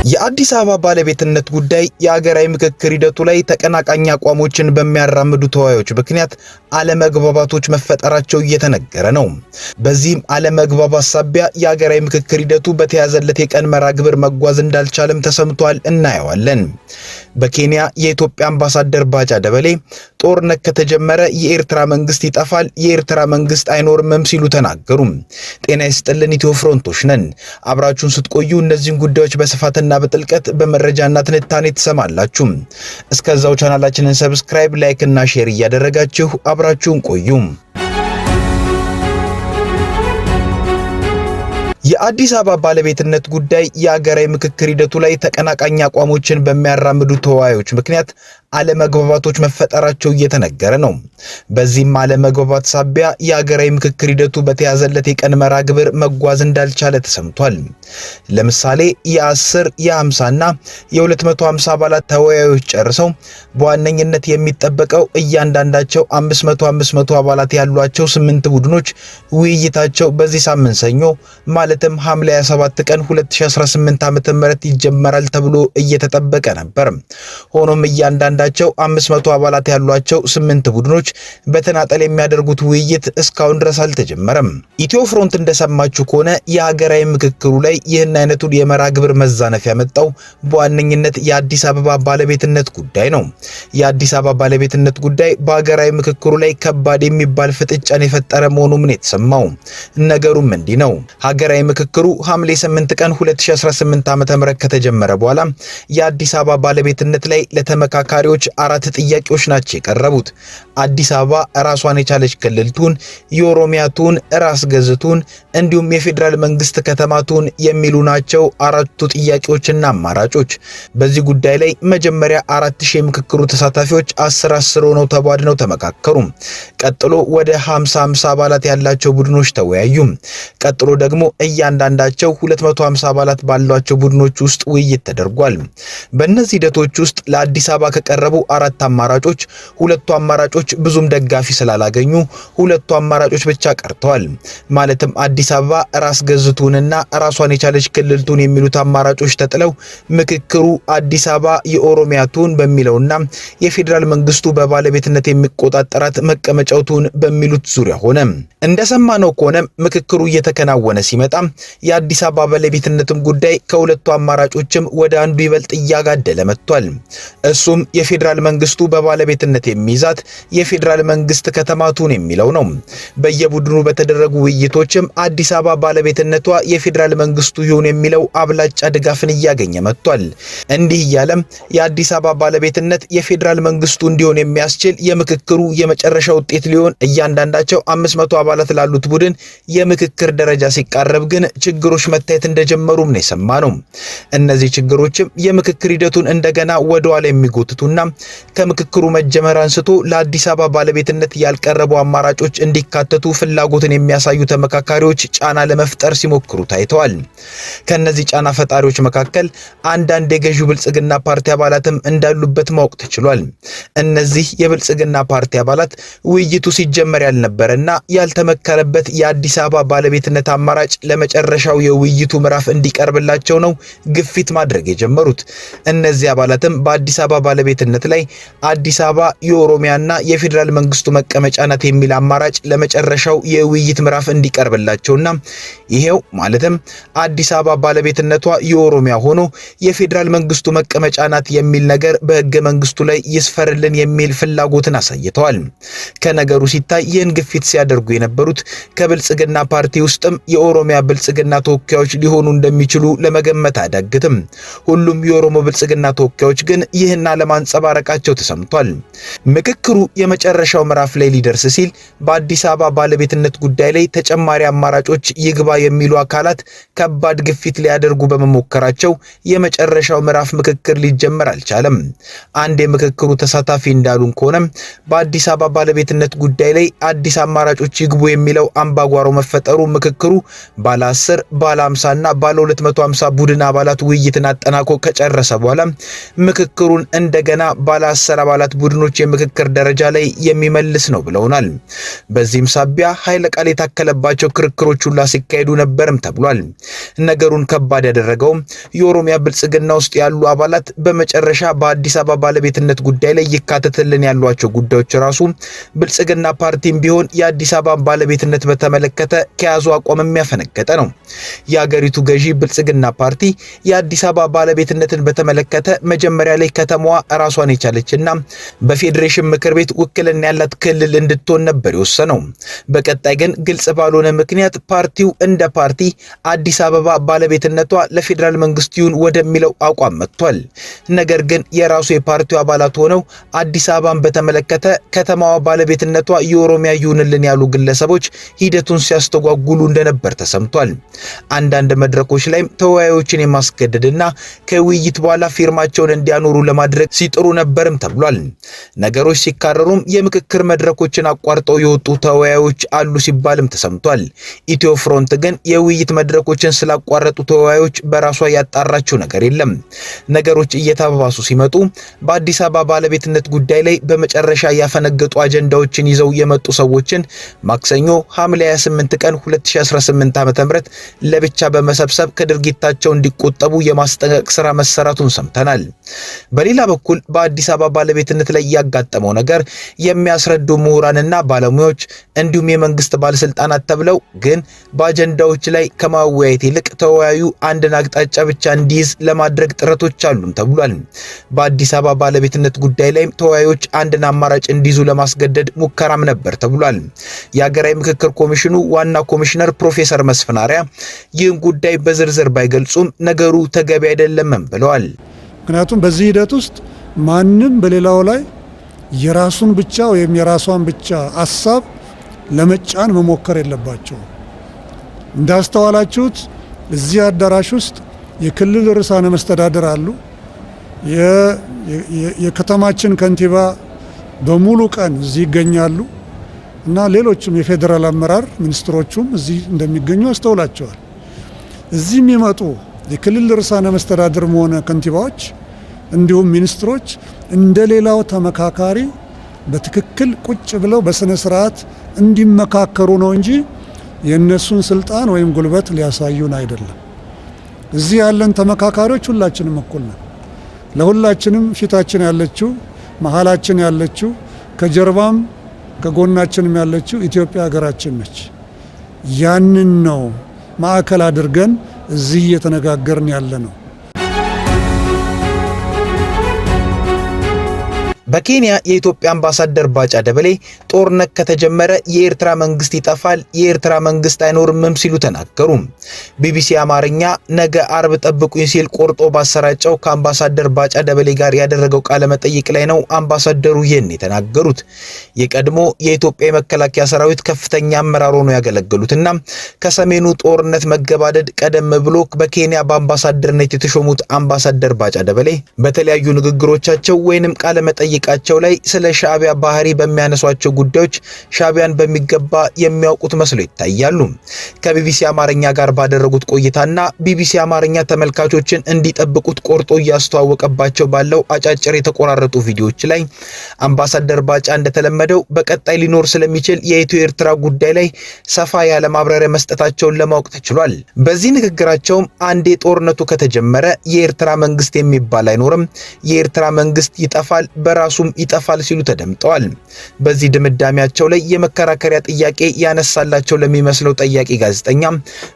የአዲስ አበባ ባለቤትነት ጉዳይ የሀገራዊ ምክክር ሂደቱ ላይ ተቀናቃኝ አቋሞችን በሚያራምዱ ተወያዮች ምክንያት አለመግባባቶች መፈጠራቸው እየተነገረ ነው። በዚህም አለመግባባት ሳቢያ የሀገራዊ ምክክር ሂደቱ በተያዘለት የቀን መርሃ ግብር መጓዝ እንዳልቻለም ተሰምቷል። እናየዋለን። በኬንያ የኢትዮጵያ አምባሳደር ባጫ ደበሌ ጦርነት ከተጀመረ የኤርትራ መንግስት ይጠፋል፣ የኤርትራ መንግስት አይኖርምም ሲሉ ተናገሩ። ጤና ይስጥልን ኢትዮ ፍሮንቶች ነን። አብራችሁን ስትቆዩ እነዚህን ጉዳዮች በስፋትና በጥልቀት በመረጃና ትንታኔ ትሰማላችሁ። እስከዛው ቻናላችንን ሰብስክራይብ፣ ላይክ እና ሼር እያደረጋችሁ አብራችሁን ቆዩ። የአዲስ አበባ ባለቤትነት ጉዳይ የሀገራዊ ምክክር ሂደቱ ላይ ተቀናቃኝ አቋሞችን በሚያራምዱ ተወያዮች ምክንያት አለመግባባቶች መፈጠራቸው እየተነገረ ነው። በዚህም አለመግባባት ሳቢያ የሀገራዊ ምክክር ሂደቱ በተያዘለት የቀን መርሃ ግብር መጓዝ እንዳልቻለ ተሰምቷል። ለምሳሌ የ10 የ50 እና የ250 አባላት ተወያዮች ጨርሰው በዋነኝነት የሚጠበቀው እያንዳንዳቸው 500 አባላት ያሏቸው 8 ቡድኖች ውይይታቸው በዚህ ሳምንት ሰኞ ማለትም ሐምሌ 27 ቀን 2018 ዓ.ም ይጀመራል ተብሎ እየተጠበቀ ነበር። ሆኖም እያንዳንዳቸው 500 አባላት ያሏቸው 8 ቡድኖች በተናጠል የሚያደርጉት ውይይት እስካሁን ድረስ አልተጀመረም። ኢትዮ ፍሮንት እንደሰማችሁ ከሆነ የሀገራዊ ምክክሩ ላይ ይህን አይነቱን የመርሃ ግብር መዛነፍ ያመጣው በዋነኝነት የአዲስ አበባ ባለቤትነት ጉዳይ ነው። የአዲስ አበባ ባለቤትነት ጉዳይ በሀገራዊ ምክክሩ ላይ ከባድ የሚባል ፍጥጫን የፈጠረ መሆኑን የተሰማው ነገሩም እንዲህ ነው። ሀገራዊ ምክክሩ ሐምሌ 8 ቀን 2018 ዓ.ም ከተጀመረ በኋላ የአዲስ አበባ ባለቤትነት ላይ ለተመካካሪዎች 4 ጥያቄዎች ናቸው የቀረቡት። አዲስ አበባ ራሷን የቻለች ክልል ትሁን፣ የኦሮሚያ ትሁን፣ ራስ ገዝ ትሁን፣ እንዲሁም የፌዴራል መንግስት ከተማ ትሁን የሚሉ ናቸው 4ቱ ጥያቄዎችና አማራጮች። በዚህ ጉዳይ ላይ መጀመሪያ 4000 የምክክሩ ተሳታፊዎች 10 ሆነው ተቧድነው ተመካከሩ። ቀጥሎ ወደ 50 አባላት ያላቸው ቡድኖች ተወያዩ። ቀጥሎ ደግሞ እያንዳንዳቸው 250 አባላት ባሏቸው ቡድኖች ውስጥ ውይይት ተደርጓል። በእነዚህ ሂደቶች ውስጥ ለአዲስ አበባ ከቀረቡ 4 አማራጮች 2ቱ አማራጮች ብዙም ደጋፊ ስላላገኙ 2ቱ አማራጮች ብቻ ቀርተዋል። ማለትም አዲስ አበባ ራስ ገዝ ትሁንና ራሷን የቻለች ክልል ትሁን የሚሉት አማራጮች ተጥለው ምክክሩ አዲስ አበባ የኦሮሚያ ትሁን በሚለውና የፌዴራል መንግስቱ በባለቤትነት የሚቆጣጠራት መቀመጫው ትሁን በሚሉት ዙሪያ ሆነ። እንደሰማነው ከሆነ ምክክሩ እየተከናወነ ሲመጣ የአዲስ አበባ ባለቤትነትም ጉዳይ ከሁለቱ አማራጮችም ወደ አንዱ ይበልጥ እያጋደለ መጥቷል። እሱም የፌዴራል መንግስቱ በባለቤትነት የሚይዛት የፌዴራል መንግስት ከተማ ትሁን የሚለው ነው። በየቡድኑ በተደረጉ ውይይቶችም አዲስ አበባ ባለቤትነቷ የፌዴራል መንግስቱ ይሁን የሚለው አብላጫ ድጋፍን እያገኘ መጥቷል። እንዲህ እያለም የአዲስ አበባ ባለቤትነት የፌዴራል መንግስቱ እንዲሆን የሚያስችል የምክክሩ የመጨረሻ ውጤት ሊሆን እያንዳንዳቸው 500 አባላት ላሉት ቡድን የምክክር ደረጃ ሲቃረብ ግን ችግሮች መታየት እንደጀመሩም ነው የሰማነው። እነዚህ ችግሮችም የምክክር ሂደቱን እንደገና ወደ ኋላ የሚጎትቱና ከምክክሩ መጀመር አንስቶ ለአዲስ አበባ ባለቤትነት ያልቀረቡ አማራጮች እንዲካተቱ ፍላጎትን የሚያሳዩ ተመካካሪዎች ጫና ለመፍጠር ሲሞክሩ ታይተዋል። ከነዚህ ጫና ፈጣሪዎች መካከል አንዳንድ የገዢው ብልጽግና ፓርቲ አባላትም እንዳሉበት ማወቅ ተችሏል። እነዚህ የብልጽግና ፓርቲ አባላት ውይይቱ ሲጀመር ያልነበረና ያልተመከረበት የአዲስ አበባ ባለቤትነት አማራጭ ለመጨረሻው የውይይቱ ምዕራፍ እንዲቀርብላቸው ነው ግፊት ማድረግ የጀመሩት። እነዚህ አባላትም በአዲስ አበባ ባለቤትነት ላይ አዲስ አበባ የኦሮሚያና የፌዴራል መንግስቱ መቀመጫ ናት የሚል አማራጭ ለመጨረሻው የውይይት ምዕራፍ እንዲቀርብላቸውና ይሄው ማለትም አዲስ አበባ ባለቤትነቷ የኦሮሚያ ሆኖ የፌዴራል መንግስቱ መቀመጫ ናት የሚል ነገር በህገ መንግስቱ ላይ ይስፈርልን የሚል ፍላጎትን አሳይተዋል። ከነገሩ ሲታይ ይህን ግፊት ሲያደርጉ የነበሩት ከብልጽግና ፓርቲ ውስጥም የኦሮሚያ ብልጽግና ተወካዮች ሊሆኑ እንደሚችሉ ለመገመት አያዳግትም። ሁሉም የኦሮሞ ብልጽግና ተወካዮች ግን ይህን አለማንጸባረቃቸው ተሰምቷል። ምክክሩ የመጨረሻው ምዕራፍ ላይ ሊደርስ ሲል በአዲስ አበባ ባለቤትነት ጉዳይ ላይ ተጨማሪ አማራጮች ይግባ የሚሉ አካላት ከባድ ግፊት ሊያደርጉ በመሞከራቸው የመጨረሻው ምዕራፍ ምክክር ሊጀመር አልቻለም። አንድ የምክክሩ ተሳታፊ እንዳሉን ከሆነ በአዲስ አበባ ባለቤትነት ጉዳይ ላይ አዲስ አማራጮች ይግቡ የሚለው አምባጓሮ መፈጠሩ ምክክሩ ባለ 10 ባለ 50 እና ባለ 250 ቡድን አባላት ውይይትን አጠናቆ ከጨረሰ በኋላ ምክክሩን እንደገና እንደገና ባለ 10 አባላት ቡድኖች የምክክር ደረጃ ላይ የሚመልስ ነው ብለውናል። በዚህም ሳቢያ ኃይለ ቃል የታከለባቸው ክርክሮች ሁላ ሲካሄዱ ነበርም ተብሏል። ነገሩን ከባድ ያደረገው የኦሮሚያ ብልጽግና ውስጥ ያሉ አባላት በመጨረሻ በአዲስ አበባ ባለቤትነት ጉዳይ ላይ ይካተትልን ያሏቸው ጉዳዮች ራሱ ብልጽግና ፓርቲም ቢሆን የአዲስ አበባ ባለቤትነት በተመለከተ ከያዙ አቋም የሚያፈነገጠ ነው። የሀገሪቱ ገዢ ብልጽግና ፓርቲ የአዲስ አበባ ባለቤትነትን በተመለከተ መጀመሪያ ላይ ከተማዋ ራሷን የቻለችና በፌዴሬሽን ምክር ቤት ውክልና ያላት ክልል እንድትሆን ነበር የወሰነው። በቀጣይ ግን ግልጽ ባልሆነ ምክንያት ፓርቲው እንደ ፓርቲ አዲስ አበባ ባለቤትነቷ ለፌዴራል መንግስት ይሁን ወደሚለው አቋም መጥቷል። ነገር ግን የራሱ የፓርቲው አባላት ሆነው አዲስ አበባን በተመለከተ ከተማዋ ባለቤትነቷ የኦሮሚያ ይሁንልን ያሉ ግለሰቦች ሂደቱን ሲያስተጓጉሉ እንደነበር ተሰምቷል። አንዳንድ መድረኮች ላይም ተወያዮችን የማስገደድና ከውይይት በኋላ ፊርማቸውን እንዲያኖሩ ለማድረግ ሲጥሩ ነበርም ተብሏል። ነገሮች ሲካረሩም የምክክር መድረኮችን አቋርጠው የወጡ ተወያዮች አሉ ሲባልም ተሰምቷል። ኢትዮ ፍሮንት ግን የውይይት መድረኮችን ስላቋረጡ ተወያዮች በራሷ ያጣራችው ነገር የለም። ነገሮች እየተባባሱ ሲመጡ በአዲስ አበባ ባለቤትነት ጉዳይ ላይ በመጨረሻ ያፈነገጡ አጀንዳዎችን ይዘው የመጡ ሰዎችን ማክሰኞ ሐምሌ 28 ቀን 2018 ዓ.ም ለብቻ በመሰብሰብ ከድርጊታቸው እንዲቆጠቡ የማስጠንቀቅ ስራ መሰራቱን ሰምተናል። በሌላ በኩል በአዲስ አበባ ባለቤትነት ላይ ያጋጠመው ነገር የሚያስረዱ ምሁራንና ባለሙያዎች እንዲሁም የመንግስት ባለስልጣናት ተብለው ግን በአጀንዳዎች ላይ ከማወያየት ይልቅ ተወያዩ አንድን አቅጣጫ ብቻ እንዲይዝ ለማድረግ ጥረቶች አሉም ተብሏል። በአዲስ አበባ ባለቤትነት ጉዳይ ላይ ተወያዮች አንድን አማራጭ እንዲይዙ ለማስገደድ ሙከራም ነበር ተብሏል። የሀገራዊ ምክክር ኮሚሽኑ ዋና ኮሚሽነር ፕሮፌሰር መስፍን አርአያ ይህን ጉዳይ በዝርዝር ባይገልጹም ነገሩ ተገቢ አይደለም ብለዋል። ምክንያቱም በዚህ ሂደት ውስጥ ማንም በሌላው ላይ የራሱን ብቻ ወይም የራሷን ብቻ ሐሳብ ለመጫን መሞከር የለባቸው። እንዳስተዋላችሁት እዚህ አዳራሽ ውስጥ የክልል ርዕሳነ መስተዳድር አሉ። የከተማችን ከንቲባ በሙሉ ቀን እዚህ ይገኛሉ እና ሌሎችም የፌዴራል አመራር ሚኒስትሮቹም እዚህ እንደሚገኙ አስተውላቸዋል። እዚህ የሚመጡ የክልል ርዕሳነ መስተዳድር ሆነ ከንቲባዎች እንዲሁም ሚኒስትሮች እንደሌላው ተመካካሪ በትክክል ቁጭ ብለው በስነ ስርዓት እንዲመካከሩ ነው እንጂ የነሱን ስልጣን ወይም ጉልበት ሊያሳዩን አይደለም። እዚህ ያለን ተመካካሪዎች ሁላችንም እኩል ነን። ለሁላችንም ፊታችን ያለችው መሃላችን ያለችው ከጀርባም ከጎናችንም ያለችው ኢትዮጵያ ሀገራችን ነች። ያንን ነው ማዕከል አድርገን እዚህ እየተነጋገርን ያለ ነው። በኬንያ የኢትዮጵያ አምባሳደር ባጫ ደበሌ ጦርነት ከተጀመረ የኤርትራ መንግስት ይጠፋል፣ የኤርትራ መንግስት አይኖርምም ሲሉ ተናገሩ። ቢቢሲ አማርኛ ነገ አርብ ጠብቁኝ ሲል ቆርጦ ባሰራጨው ከአምባሳደር ባጫ ደበሌ ጋር ያደረገው ቃለ መጠይቅ ላይ ነው አምባሳደሩ ይህን የተናገሩት። የቀድሞ የኢትዮጵያ የመከላከያ ሰራዊት ከፍተኛ አመራር ሆነው ያገለገሉትና ከሰሜኑ ጦርነት መገባደድ ቀደም ብሎ በኬንያ በአምባሳደርነት የተሾሙት አምባሳደር ባጫ ደበሌ በተለያዩ ንግግሮቻቸው ወይንም ቃለ መጠይቅ ቃቸው ላይ ስለ ሻዕቢያ ባህሪ በሚያነሷቸው ጉዳዮች ሻዕቢያን በሚገባ የሚያውቁት መስለው ይታያሉ። ከቢቢሲ አማርኛ ጋር ባደረጉት ቆይታና ቢቢሲ አማርኛ ተመልካቾችን እንዲጠብቁት ቆርጦ እያስተዋወቀባቸው ባለው አጫጭር የተቆራረጡ ቪዲዮዎች ላይ አምባሳደር ባጫ እንደተለመደው በቀጣይ ሊኖር ስለሚችል የኢትዮ ኤርትራ ጉዳይ ላይ ሰፋ ያለ ማብራሪያ መስጠታቸውን ለማወቅ ተችሏል። በዚህ ንግግራቸውም አንዴ ጦርነቱ ከተጀመረ የኤርትራ መንግስት የሚባል አይኖርም፣ የኤርትራ መንግስት ይጠፋል፣ በራሱም ይጠፋል ሲሉ ተደምጠዋል። በዚህ ድምዳሜያቸው ላይ የመከራከሪያ ጥያቄ ያነሳላቸው ለሚመስለው ጠያቂ ጋዜጠኛ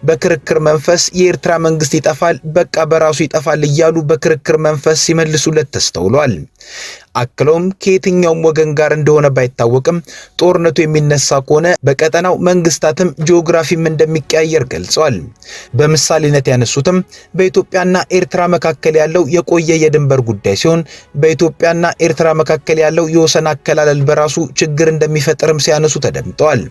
በክርክር መንፈስ የኤርትራ መንግስት ይጠፋል፣ በቃ በራሱ ይጠፋል እያሉ በክርክር መንፈስ ሲመልሱለት ተስተውሏል። አክለውም ከየትኛውም ወገን ጋር እንደሆነ ባይታወቅም ጦርነቱ የሚነሳ ከሆነ በቀጠናው መንግስታትም ጂኦግራፊም እንደሚቀያየር ገልጸዋል። በምሳሌነት ያነሱትም በኢትዮጵያና ኤርትራ መካከል ያለው የቆየ የድንበር ጉዳይ ሲሆን በኢትዮጵያና ኤርትራ መካከል ያለው የወሰን አከላለል በራሱ ችግር እንደሚፈጥርም ሲያነሱ ተደምጠዋል።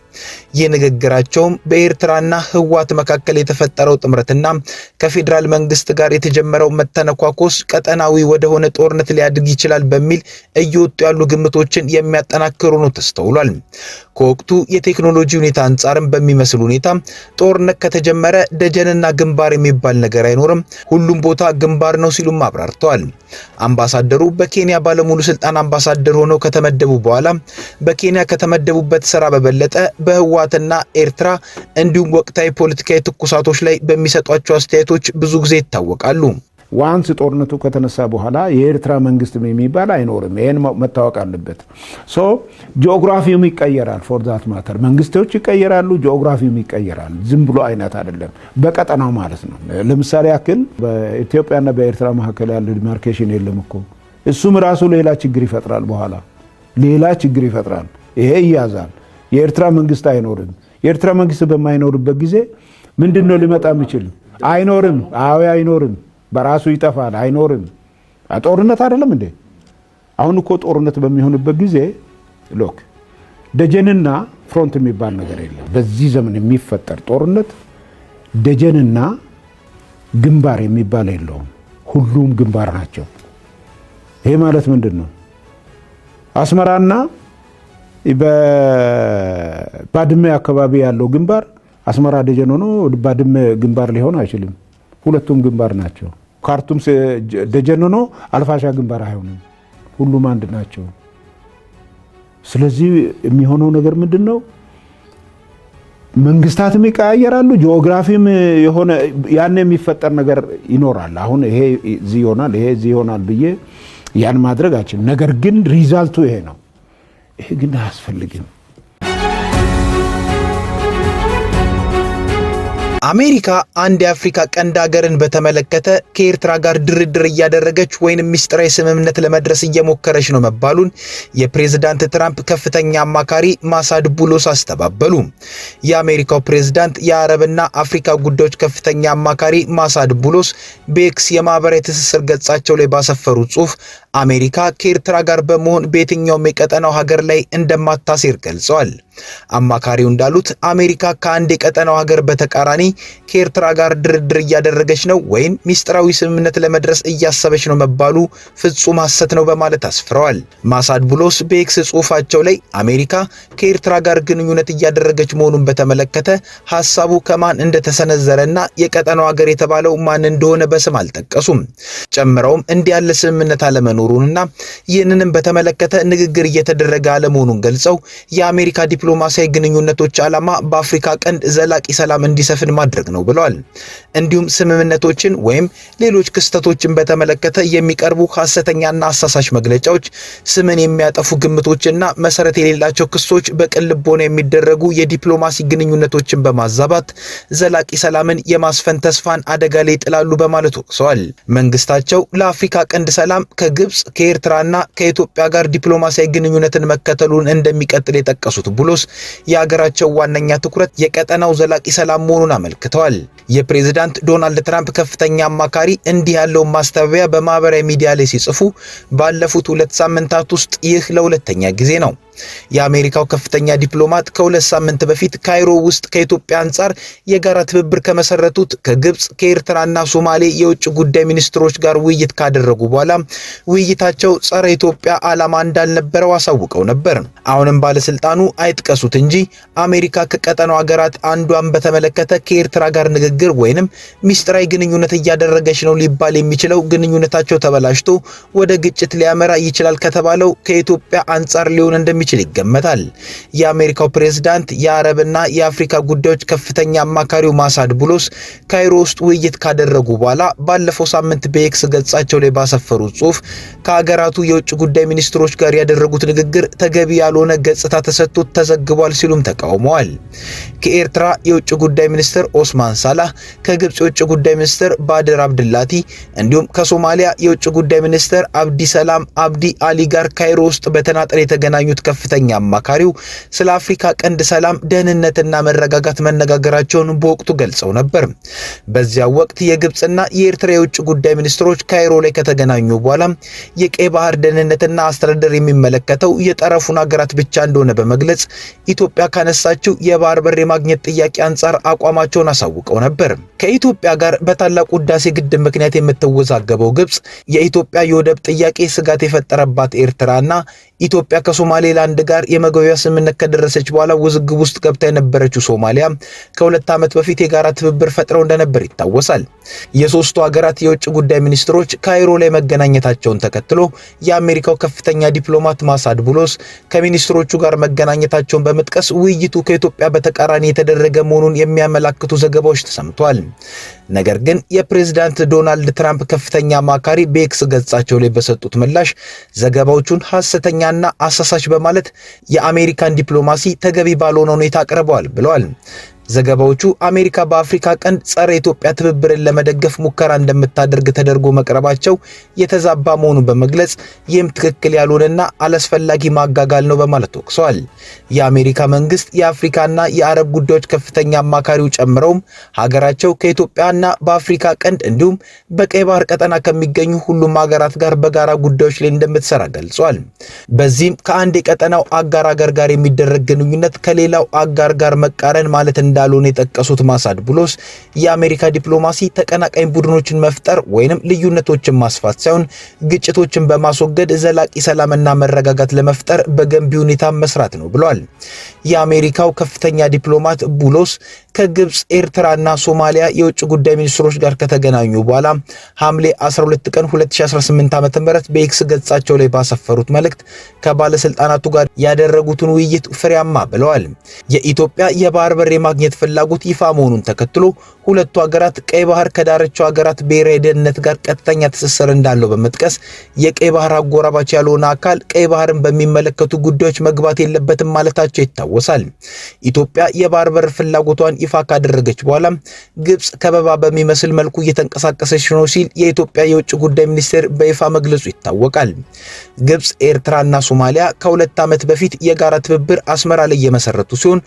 ይህ ንግግራቸውም በኤርትራና ህወሓት መካከል የተፈጠረው ጥምረትና ከፌዴራል መንግስት ጋር የተጀመረው መተነኳኮስ ቀጠናዊ ወደሆነ ጦርነት ሊያድግ ይችላል በሚል እየወጡ ያሉ ግምቶችን የሚያጠናክሩ ነው ተስተውሏል። ከወቅቱ የቴክኖሎጂ ሁኔታ አንጻርም በሚመስል ሁኔታ ጦርነት ከተጀመረ ደጀንና ግንባር የሚባል ነገር አይኖርም፣ ሁሉም ቦታ ግንባር ነው ሲሉም አብራርተዋል። አምባሳደሩ በኬንያ ባለሙሉ ስልጣን አምባሳደር ሆነው ከተመደቡ በኋላ በኬንያ ከተመደቡበት ስራ በበለጠ በህወሓትና ኤርትራ እንዲሁም ወቅታዊ ፖለቲካዊ ትኩሳቶች ላይ በሚሰጧቸው አስተያየቶች ብዙ ጊዜ ይታወቃሉ። ዋንስ ጦርነቱ ከተነሳ በኋላ የኤርትራ መንግስት የሚባል አይኖርም። ይሄን መታወቅ አለበት። ሶ ጂኦግራፊውም ይቀየራል። ፎር ዛት ማተር መንግስቶች ይቀየራሉ፣ ጂኦግራፊውም ይቀየራል። ዝም ብሎ አይነት አይደለም፣ በቀጠናው ማለት ነው። ለምሳሌ ያክል በኢትዮጵያና በኤርትራ መካከል ያለ ዲማርኬሽን የለም እኮ። እሱም ራሱ ሌላ ችግር ይፈጥራል፣ በኋላ ሌላ ችግር ይፈጥራል። ይሄ ይያዛል። የኤርትራ መንግስት አይኖርም። የኤርትራ መንግስት በማይኖርበት ጊዜ ምንድነው ሊመጣ የሚችል? አይኖርም። አዎ አይኖርም። በራሱ ይጠፋል። አይኖርም። ጦርነት አይደለም እንዴ? አሁን እኮ ጦርነት በሚሆንበት ጊዜ ሎክ ደጀንና ፍሮንት የሚባል ነገር የለም። በዚህ ዘመን የሚፈጠር ጦርነት ደጀንና ግንባር የሚባል የለውም። ሁሉም ግንባር ናቸው። ይሄ ማለት ምንድን ነው? አስመራና በባድመ አካባቢ ያለው ግንባር አስመራ ደጀን ሆኖ ባድመ ግንባር ሊሆን አይችልም። ሁለቱም ግንባር ናቸው። ካርቱም ደጀን ሆኖ አልፋሻ ግንባር አይሆንም። ሁሉም አንድ ናቸው። ስለዚህ የሚሆነው ነገር ምንድነው? መንግስታትም ይቀያየራሉ፣ ጂኦግራፊም የሆነ ያን የሚፈጠር ነገር ይኖራል። አሁን ይሄ እዚህ ይሆናል፣ ይሄ እዚህ ይሆናል ብዬ ያን ማድረግ አይችልም። ነገር ግን ሪዛልቱ ይሄ ነው። ይሄ ግን አያስፈልግም። አሜሪካ አንድ የአፍሪካ ቀንድ ሀገርን በተመለከተ ከኤርትራ ጋር ድርድር እያደረገች ወይንም ሚስጥራዊ ስምምነት ለመድረስ እየሞከረች ነው መባሉን የፕሬዝዳንት ትራምፕ ከፍተኛ አማካሪ ማሳድ ቡሎስ አስተባበሉ። የአሜሪካው ፕሬዝዳንት የአረብና አፍሪካ ጉዳዮች ከፍተኛ አማካሪ ማሳድ ቡሎስ በኤክስ የማህበራዊ ትስስር ገጻቸው ላይ ባሰፈሩት ጽሑፍ አሜሪካ ከኤርትራ ጋር በመሆን በየትኛውም የቀጠናው ሀገር ላይ እንደማታሴር ገልጸዋል። አማካሪው እንዳሉት አሜሪካ ከአንድ የቀጠናው ሀገር በተቃራኒ ከኤርትራ ጋር ድርድር እያደረገች ነው ወይም ሚስጥራዊ ስምምነት ለመድረስ እያሰበች ነው መባሉ ፍጹም ሐሰት ነው በማለት አስፍረዋል። ማሳድ ቡሎስ በኤክስ ጽሑፋቸው ላይ አሜሪካ ከኤርትራ ጋር ግንኙነት እያደረገች መሆኑን በተመለከተ ሐሳቡ ከማን እንደተሰነዘረና የቀጠናው ሀገር የተባለው ማን እንደሆነ በስም አልጠቀሱም። ጨምረውም እንዲህ ያለ ስምምነት አለመኖሩንና ይህንንም በተመለከተ ንግግር እየተደረገ አለመሆኑን ገልጸው የአሜሪካ ዲፕሎማሲያዊ ግንኙነቶች ዓላማ በአፍሪካ ቀንድ ዘላቂ ሰላም እንዲሰፍን ማድረግ ነው ብለዋል። እንዲሁም ስምምነቶችን ወይም ሌሎች ክስተቶችን በተመለከተ የሚቀርቡ ሐሰተኛና አሳሳች መግለጫዎች፣ ስምን የሚያጠፉ ግምቶችና መሰረት የሌላቸው ክሶች በቅን ልቦና የሚደረጉ የዲፕሎማሲ ግንኙነቶችን በማዛባት ዘላቂ ሰላምን የማስፈን ተስፋን አደጋ ላይ ይጥላሉ በማለት ወቅሰዋል። መንግስታቸው ለአፍሪካ ቀንድ ሰላም ከግብጽ ከኤርትራና ከኢትዮጵያ ጋር ዲፕሎማሲያዊ ግንኙነትን መከተሉን እንደሚቀጥል የጠቀሱት ቡሎስ የሀገራቸው ዋነኛ ትኩረት የቀጠናው ዘላቂ ሰላም መሆኑን አመልክተዋል። የፕሬዝዳንት ዶናልድ ትራምፕ ከፍተኛ አማካሪ እንዲህ ያለውን ማስተባበያ በማህበራዊ ሚዲያ ላይ ሲጽፉ ባለፉት 2 ሳምንታት ውስጥ ይህ ለሁለተኛ ጊዜ ነው። የአሜሪካው ከፍተኛ ዲፕሎማት ከ2 ሳምንት በፊት ካይሮ ውስጥ ከኢትዮጵያ አንጻር የጋራ ትብብር ከመሰረቱት ከግብጽ ከኤርትራና ሶማሌ የውጭ ጉዳይ ሚኒስትሮች ጋር ውይይት ካደረጉ በኋላ ውይይታቸው ጸረ ኢትዮጵያ ዓላማ እንዳልነበረው አሳውቀው ነበር። አሁንም ባለስልጣኑ አይጥቀሱት እንጂ አሜሪካ ከቀጠናው ሀገራት አንዷን በተመለከተ ከኤርትራ ጋር ንግግር ወይንም ሚስጥራዊ ግንኙነት እያደረገች ነው ሊባል የሚችለው ግንኙነታቸው ተበላሽቶ ወደ ግጭት ሊያመራ ይችላል ከተባለው ከኢትዮጵያ አንጻር ሊሆን እንደሚችል ይገመታል። የአሜሪካው ፕሬዝዳንት የአረብና የአፍሪካ ጉዳዮች ከፍተኛ አማካሪው ማሳድ ቡሎስ ካይሮ ውስጥ ውይይት ካደረጉ በኋላ ባለፈው ሳምንት በኤክስ ገጻቸው ላይ ባሰፈሩት ጽሑፍ ከሀገራቱ የውጭ ጉዳይ ሚኒስትሮች ጋር ያደረጉት ንግግር ተገቢ ያልሆነ ገጽታ ተሰጥቶት ተዘግቧል ሲሉም ተቃውመዋል። ከኤርትራ የውጭ ጉዳይ ሚኒስትር ኦስማን ሳላህ፣ ከግብጽ የውጭ ጉዳይ ሚኒስትር ባድር አብድላቲ እንዲሁም ከሶማሊያ የውጭ ጉዳይ ሚኒስትር አብዲ ሰላም አብዲ አሊ ጋር ካይሮ ውስጥ በተናጠል የተገናኙት ከፍተኛ አማካሪው ስለ አፍሪካ ቀንድ ሰላም፣ ደህንነትና መረጋጋት መነጋገራቸውን በወቅቱ ገልጸው ነበር። በዚያው ወቅት የግብጽና የኤርትራ የውጭ ጉዳይ ሚኒስትሮች ካይሮ ላይ ከተገናኙ በኋላ የቀይ ባህር ደህንነትና አስተዳደር የሚመለከተው የጠረፉን ሀገራት ብቻ እንደሆነ በመግለጽ ኢትዮጵያ ካነሳችው የባህር በር የማግኘት ጥያቄ አንጻር አቋማቸውን አሳውቀው ነበር። ከኢትዮጵያ ጋር በታላቁ ህዳሴ ግድብ ምክንያት የምትወዛገበው ግብጽ የኢትዮጵያ የወደብ ጥያቄ ስጋት የፈጠረባት ኤርትራና ኢትዮጵያ ከሶማሌላንድ ጋር የመግባቢያ ስምምነት ከደረሰች በኋላ ውዝግብ ውስጥ ገብታ የነበረችው ሶማሊያ ከ2 ዓመት በፊት የጋራ ትብብር ፈጥረው እንደነበር ይታወሳል። የሶስቱ ሀገራት የውጭ ጉዳይ ሚኒስትሮች ካይሮ ላይ መገናኘታቸውን ተከትሎ የአሜሪካው ከፍተኛ ዲፕሎማት ማሳድ ቡሎስ ከሚኒስትሮቹ ጋር መገናኘታቸውን በመጥቀስ ውይይቱ ከኢትዮጵያ በተቃራኒ የተደረገ መሆኑን የሚያመላክቱ ዘገባዎች ተሰምተዋል። ነገር ግን የፕሬዝዳንት ዶናልድ ትራምፕ ከፍተኛ አማካሪ በኤክስ ገጻቸው ላይ በሰጡት ምላሽ ዘገባዎቹን ሐሰተኛና አሳሳች በማለት የአሜሪካን ዲፕሎማሲ ተገቢ ባልሆነ ሁኔታ አቅርበዋል ብለዋል። ዘገባዎቹ አሜሪካ በአፍሪካ ቀንድ ጸረ ኢትዮጵያ ትብብርን ለመደገፍ ሙከራ እንደምታደርግ ተደርጎ መቅረባቸው የተዛባ መሆኑን በመግለጽ ይህም ትክክል ያልሆነና አላስፈላጊ ማጋጋል ነው በማለት ወቅሰዋል። የአሜሪካ መንግስት የአፍሪካና የአረብ ጉዳዮች ከፍተኛ አማካሪው ጨምረውም ሀገራቸው ከኢትዮጵያና በአፍሪካ ቀንድ እንዲሁም በቀይ ባህር ቀጠና ከሚገኙ ሁሉም ሀገራት ጋር በጋራ ጉዳዮች ላይ እንደምትሰራ ገልጿል። በዚህም ከአንድ የቀጠናው አጋር ሀገር ጋር የሚደረግ ግንኙነት ከሌላው አጋር ጋር መቃረን ማለት እንዳልሆነ የጠቀሱት ማሳድ ቡሎስ የአሜሪካ ዲፕሎማሲ ተቀናቃኝ ቡድኖችን መፍጠር ወይንም ልዩነቶችን ማስፋት ሳይሆን ግጭቶችን በማስወገድ ዘላቂ ሰላምና መረጋጋት ለመፍጠር በገንቢ ሁኔታ መስራት ነው ብለዋል። የአሜሪካው ከፍተኛ ዲፕሎማት ቡሎስ ከግብጽ፣ ኤርትራና ሶማሊያ የውጭ ጉዳይ ሚኒስትሮች ጋር ከተገናኙ በኋላ ሐምሌ 12 ቀን 2018 ዓ.ም በኤክስ ገጻቸው ላይ ባሰፈሩት መልእክት ከባለስልጣናቱ ጋር ያደረጉትን ውይይት ፍሬያማ ብለዋል። የኢትዮጵያ የባህር በር የማግኘት ፍላጎት ይፋ መሆኑን ተከትሎ ሁለቱ ሀገራት ቀይ ባህር ከዳርቻው ሀገራት ብሔራዊ ደህንነት ጋር ቀጥተኛ ትስስር እንዳለው በመጥቀስ የቀይ ባህር አጎራባች ያልሆነ አካል ቀይ ባህርን በሚመለከቱ ጉዳዮች መግባት የለበትም ማለታቸው ይታወሳል። ኢትዮጵያ የባህር በር ፍላጎቷን ይፋ ካደረገች በኋላ ግብጽ ከበባ በሚመስል መልኩ እየተንቀሳቀሰች ነው ሲል የኢትዮጵያ የውጭ ጉዳይ ሚኒስቴር በይፋ መግለጹ ይታወቃል። ግብጽ፣ ኤርትራና ሶማሊያ ከ2 ዓመት በፊት የጋራ ትብብር አስመራ ላይ የመሰረቱ ሲሆን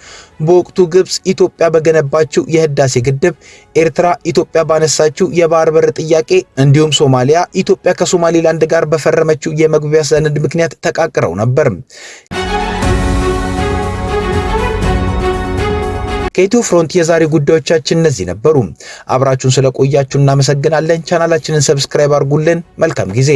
በወቅቱ ግብጽ ኢትዮጵያ በገነባችው የህዳሴ ግድብ፣ ኤርትራ ኢትዮጵያ ባነሳችው የባህር በር ጥያቄ እንዲሁም ሶማሊያ ኢትዮጵያ ከሶማሌላንድ ጋር በፈረመችው የመግባቢያ ሰነድ ምክንያት ተቃቅረው ነበር። ከኢትዮ ፍሮንት የዛሬ ጉዳዮቻችን እነዚህ ነበሩ። አብራችሁን ስለቆያችሁ እናመሰግናለን። ቻናላችንን ሰብስክራይብ አድርጉልን። መልካም ጊዜ